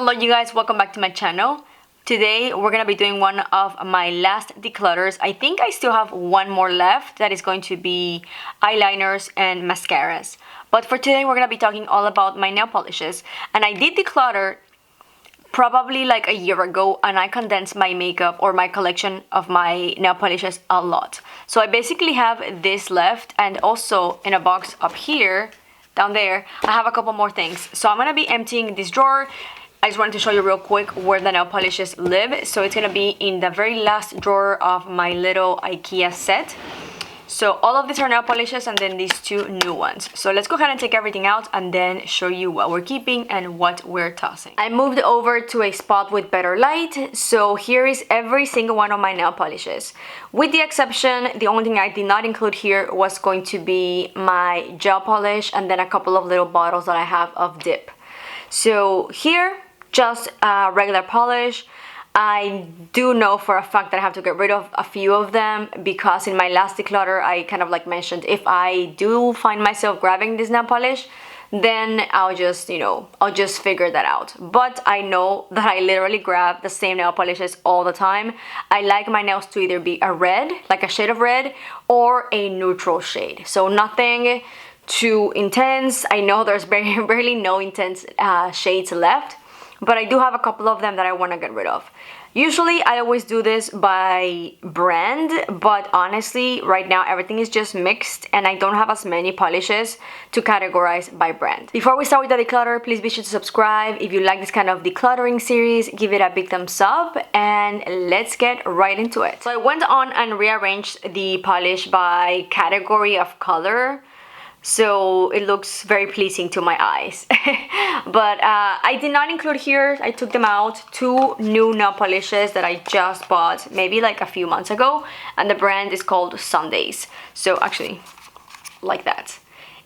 Hello you guys, welcome back to my channel. Today we're gonna be doing one of my last declutters. I think I still have one more left that is going to be eyeliners and mascaras. But for today we're gonna be talking all about my nail polishes. And I did declutter probably like a year ago, and I condensed my makeup or my collection of my nail polishes a lot. So I basically have this left, and also in a box up here, down there, I have a couple more things. So I'm gonna be emptying this drawer. I just wanted to show you real quick where the nail polishes live. So it's gonna be in the very last drawer of my little IKEA set. So all of these are nail polishes, and then these two new ones. So let's go ahead and take everything out and then show you what we're keeping and what we're tossing. I moved over to a spot with better light. So here is every single one of my nail polishes. With the exception, the only thing I did not include here was going to be my gel polish and then a couple of little bottles that I have of dip. So here, just a regular polish. I do know for a fact that I have to get rid of a few of them because in my last declutter I kind of like mentioned, if I do find myself grabbing this nail polish, then I'll just, I'll just figure that out. But I know that I literally grab the same nail polishes all the time. I like my nails to either be a red, like a shade of red, or a neutral shade. So nothing too intense. I know there's barely no intense shades left, but I do have a couple of them that I want to get rid of. Usually I always do this by brand, but honestly right now everything is just mixed and I don't have as many polishes to categorize by brand. Before we start with the declutter, please be sure to subscribe. If you like this kind of decluttering series, give it a big thumbs up and let's get right into it. So I went on and rearranged the polish by category of color, so it looks very pleasing to my eyes. But I did not include here, I took them out, two new nail polishes that I just bought maybe like a few months ago, and the brand is called Sundays. So actually, like that.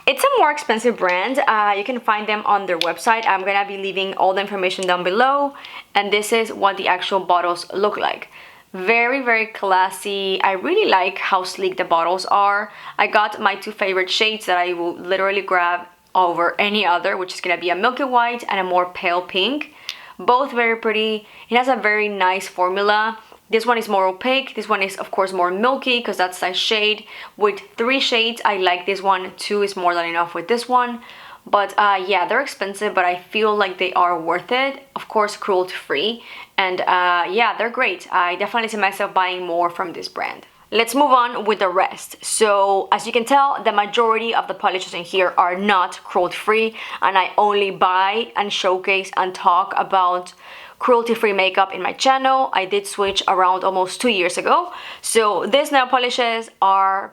It's a more expensive brand. You can find them on their website. I'm gonna be leaving all the information down below, and this is what the actual bottles look like. Very classy. I really like how sleek the bottles are. I got my two favorite shades that I will literally grab over any other, which is gonna be a milky white and a more pale pink. Both very pretty. It has a very nice formula. This one is more opaque. This one is of course more milky because that's the shade. With 3 shades, I like this one. 2 is more than enough with this one. But yeah, they're expensive, but I feel like they are worth it. Of course, cruelty free, and yeah, they're great. I definitely see myself buying more from this brand. Let's move on with the rest. So as you can tell, the majority of the polishes in here are not cruelty free, and I only buy and showcase and talk about cruelty free makeup in my channel. I did switch around almost 2 years ago, so these nail polishes are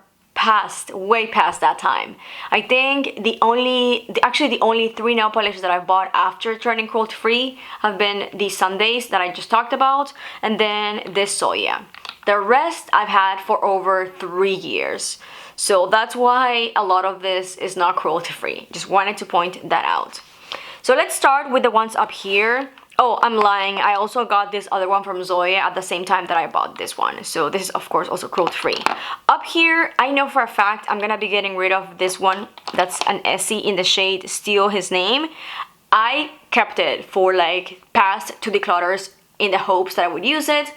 way past that time. I think actually the only 3 nail polishes that I've bought after turning cruelty free have been these Sundays that I just talked about, and then this Soya. The rest I've had for over 3 years. So that's why a lot of this is not cruelty free. Just wanted to point that out. So let's start with the ones up here. Oh, I'm lying. I also got this other one from Zoya at the same time that I bought this one. So this is of course also cruelty free. Up here, I know for a fact I'm gonna be getting rid of this one. That's an Essie in the shade Steal His Name. I kept it for like past 2 declutters in the hopes that I would use it.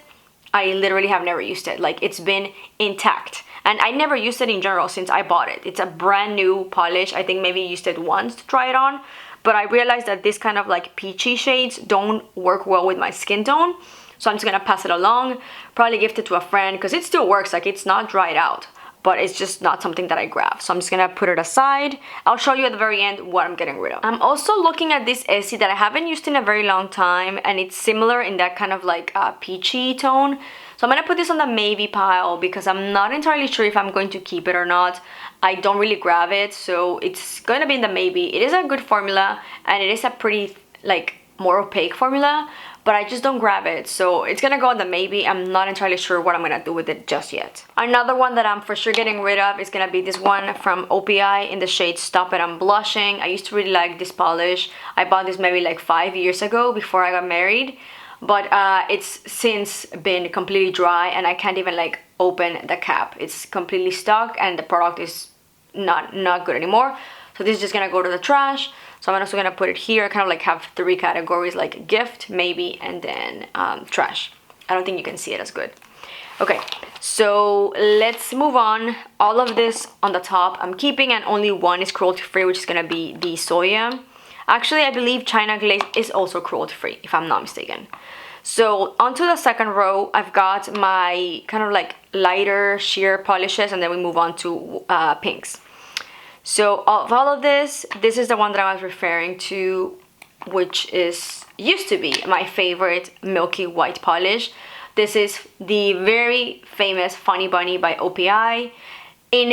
I literally have never used it. Like, it's been intact. And I never used it in general since I bought it. It's a brand new polish. I think maybe I used it once to try it on. But I realized that this kind of like peachy shades don't work well with my skin tone. So I'm just gonna pass it along, probably gift it to a friend because it still works, like it's not dried out. But it's just not something that I grab. So I'm just gonna put it aside. I'll show you at the very end what I'm getting rid of. I'm also looking at this Essie that I haven't used in a very long time, and it's similar in that kind of like peachy tone. So I'm gonna put this on the maybe pile because I'm not entirely sure if I'm going to keep it or not. I don't really grab it, so it's gonna be in the maybe. It is a good formula, and it is a pretty like more opaque formula, but I just don't grab it, so it's gonna go on the maybe. I'm not entirely sure what I'm gonna do with it just yet. Another one that I'm for sure getting rid of is gonna be this one from OPI in the shade Stop It, I'm Blushing. I used to really like this polish. I bought this maybe like 5 years ago before I got married, but it's since been completely dry and I can't even like open the cap. It's completely stuck and the product is not good anymore. So this is just gonna go to the trash. So I'm also gonna put it here. I kind of like have 3 categories, like gift, maybe, and then trash. I don't think you can see it as good. Okay, so let's move on. All of this on the top I'm keeping, and only one is cruelty free, which is gonna be the Soya. Actually, I believe China Glaze is also cruelty free, if I'm not mistaken. So onto the second row, I've got my kind of like lighter sheer polishes, and then we move on to pinks. So of all of this is the one that I was referring to, which used to be my favorite milky white polish. This is the very famous Funny Bunny by OPI. In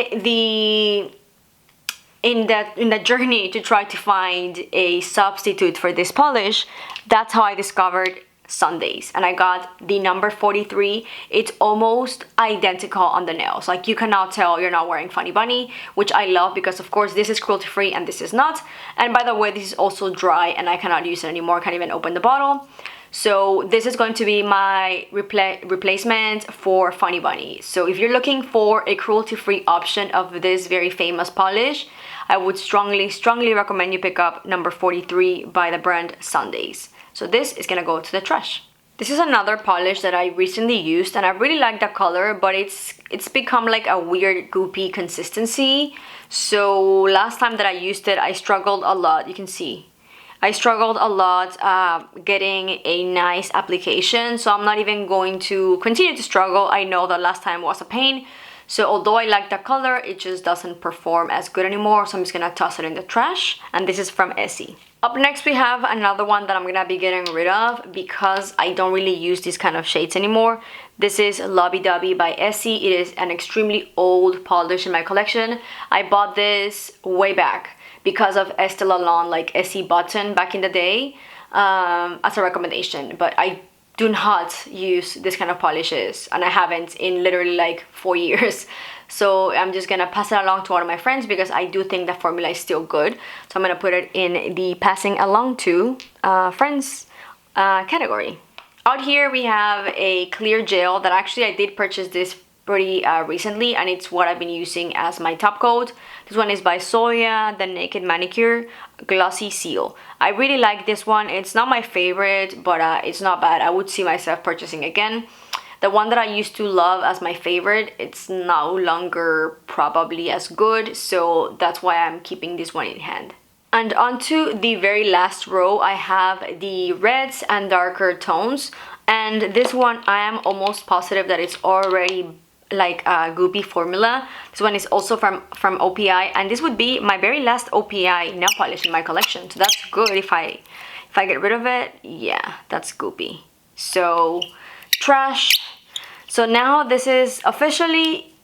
the journey to try to find a substitute for this polish, that's how I discovered Sundays, and I got the number 43. It's almost identical on the nails, like you cannot tell you're not wearing Funny Bunny, which I love because of course this is cruelty free and this is not. And by the way, this is also dry and I cannot use it anymore, can't even open the bottle. So this is going to be my replacement for Funny Bunny. So if you're looking for a cruelty free option of this very famous polish, I would strongly recommend you pick up number 43 by the brand Sundays. So this is gonna go to the trash. This is another polish that I recently used, and I really like the color, but it's become like a weird goopy consistency. So last time that I used it, I struggled a lot. You can see I struggled a lot getting a nice application, so I'm not even going to continue to struggle. I know that last time was a pain. So although I like the color, it just doesn't perform as good anymore, so I'm just gonna toss it in the trash. And this is from Essie. Up next we have another one that I'm gonna be getting rid of because I don't really use these kind of shades anymore. This is Dobby by Essie. It is an extremely old polish in my collection. I bought this way back because of Estee Lauder, like Essie Button back in the day, as a recommendation, but I do not use this kind of polishes, and I haven't in literally like 4 years. So I'm just gonna pass it along to one of my friends because I do think the formula is still good. So I'm gonna put it in the passing along to friends category. Out here we have a clear gel that actually I did purchase this pretty recently, and it's what I've been using as my top coat. This one is by Soya, the Naked Manicure Glossy Seal. I really like this one. It's not my favorite, but it's not bad. I would see myself purchasing again. The one that I used to love as my favorite, it's no longer probably as good, so that's why I'm keeping this one in hand. And onto the very last row, I have the reds and darker tones, and this one I am almost positive that it's already like a goopy formula. This one is also from OPI, and this would be my very last OPI nail polish in my collection, so that's good. If I get rid of it, yeah, that's goopy. So trash. So now this is officially,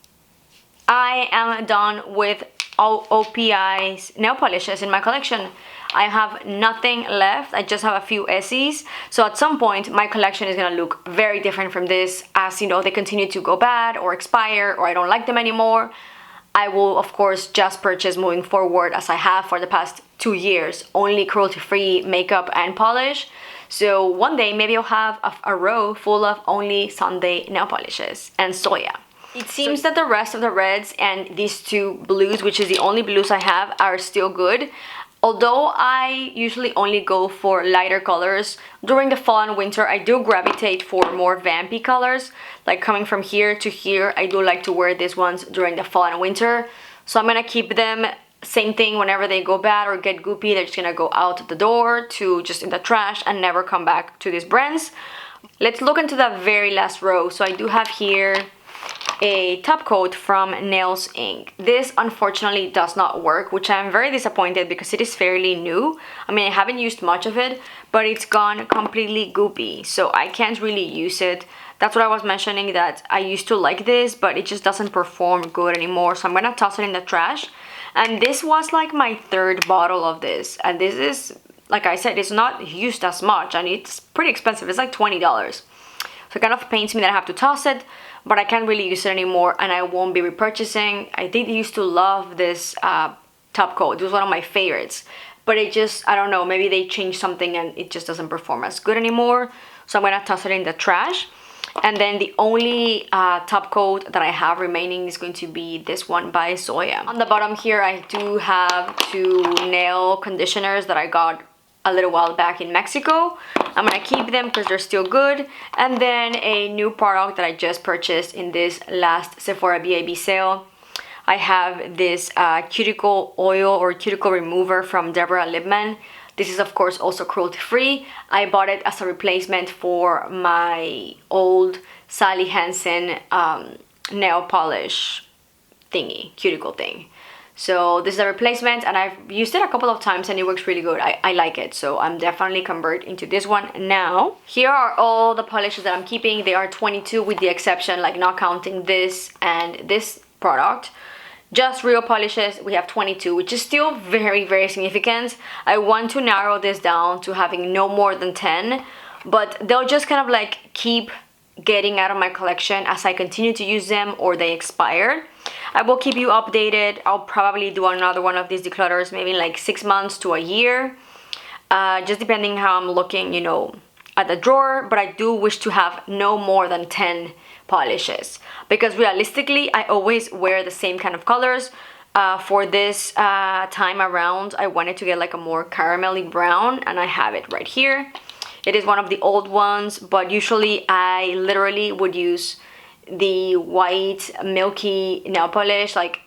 I am done with all OPI's nail polishes in my collection. I have nothing left. I just have a few Essies. So at some point my collection is gonna look very different from this, as you know, they continue to go bad or expire, or I don't like them anymore. I will of course just purchase moving forward, as I have for the past 2 years, only cruelty free makeup and polish. So one day maybe I'll have a row full of only Sunday nail polishes and Soya. It seems that the rest of the reds and these 2 blues, which is the only blues I have, are still good. Although I usually only go for lighter colors, during the fall and winter I do gravitate for more vampy colors. Like coming from here to here, I do like to wear these ones during the fall and winter. So I'm gonna keep them. Same thing, whenever they go bad or get goopy, they're just gonna go out the door to just in the trash and never come back to these brands. Let's look into the very last row. So I do have here a top coat from Nails Inc. This unfortunately does not work, which I'm very disappointed because it is fairly new. I mean, I haven't used much of it, but it's gone completely goopy, so I can't really use it. That's what I was mentioning, that I used to like this, but it just doesn't perform good anymore, so I'm gonna toss it in the trash. And this was like my 3rd bottle of this, and this is, like I said, it's not used as much, and it's pretty expensive. It's like $20. So it kind of pains me that I have to toss it, but I can't really use it anymore, and I won't be repurchasing. I did used to love this top coat. It was one of my favorites, but it just, I don't know, maybe they changed something and it just doesn't perform as good anymore. So I'm gonna toss it in the trash. And then the only top coat that I have remaining is going to be this one by Zoya. On the bottom here, I do have 2 nail conditioners that I got a little while back in Mexico. I'm gonna keep them because they're still good. And then a new product that I just purchased in this last Sephora BAB sale. I have this cuticle oil or cuticle remover from Deborah Lippmann. This is of course also cruelty free. I bought it as a replacement for my old Sally Hansen nail polish thingy, cuticle thing. So this is a replacement and I've used it a couple of times and it works really good. I like it, so I'm definitely converting into this one now. Here are all the polishes that I'm keeping. They are 22 with the exception, like not counting this and this product. Just real polishes, we have 22, which is still very, very significant. I want to narrow this down to having no more than 10, but they'll just kind of like keep getting out of my collection as I continue to use them or they expire. I will keep you updated. I'll probably do another one of these declutters maybe in like 6 months to a year, just depending how I'm looking, you know, at the drawer. But I do wish to have no more than 10 polishes because realistically I always wear the same kind of colors. For this time around, I wanted to get like a more caramelly brown and I have it right here. It is one of the old ones, but usually I literally would use the white milky nail polish like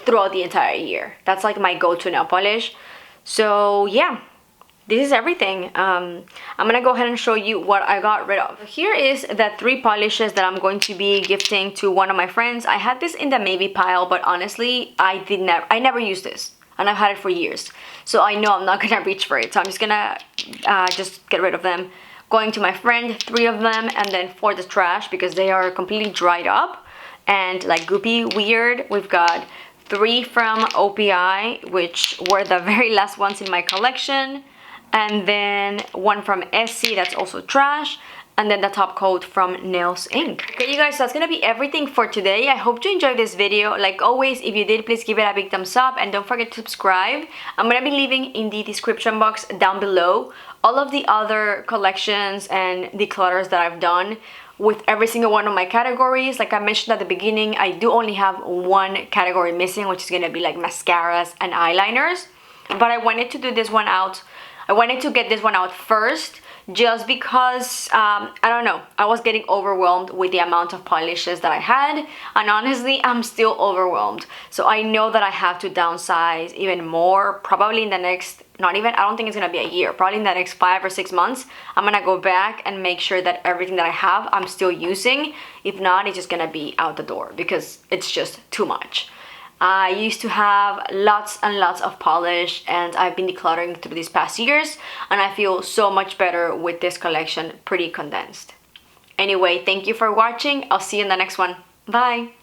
throughout the entire year. That's like my go-to nail polish. So yeah, this is everything. I'm gonna go ahead and show you what I got rid of. Here is the 3 polishes that I'm going to be gifting to one of my friends. I had this in the maybe pile, but honestly I never used this and I've had it for years, so I know I'm not gonna reach for it, so I'm just gonna just get rid of them. Going to my friend, 3 of them, and then for the trash because they are completely dried up and like goopy weird. We've got 3 from OPI, which were the very last ones in my collection, and then 1 from Essie that's also trash, and then the top coat from Nails Inc. Okay you guys, so that's gonna be everything for today. I hope you enjoyed this video. Like always, if you did, please give it a big thumbs up and don't forget to subscribe. I'm gonna be leaving in the description box down below all of the other collections and declutters that I've done with every single one of my categories. Like I mentioned at the beginning, I do only have 1 category missing, which is gonna be like mascaras and eyeliners, but I wanted to do this one out. I wanted to get this one out first just because, I don't know, I was getting overwhelmed with the amount of polishes that I had, and honestly, I'm still overwhelmed. So I know that I have to downsize even more, probably in the next, I don't think it's gonna be a year, probably in the next 5 or 6 months, I'm gonna go back and make sure that everything that I have, I'm still using. If not, it's just gonna be out the door because it's just too much. I used to have lots and lots of polish and I've been decluttering through these past years and I feel so much better with this collection, pretty condensed. Anyway, thank you for watching. I'll see you in the next one. Bye!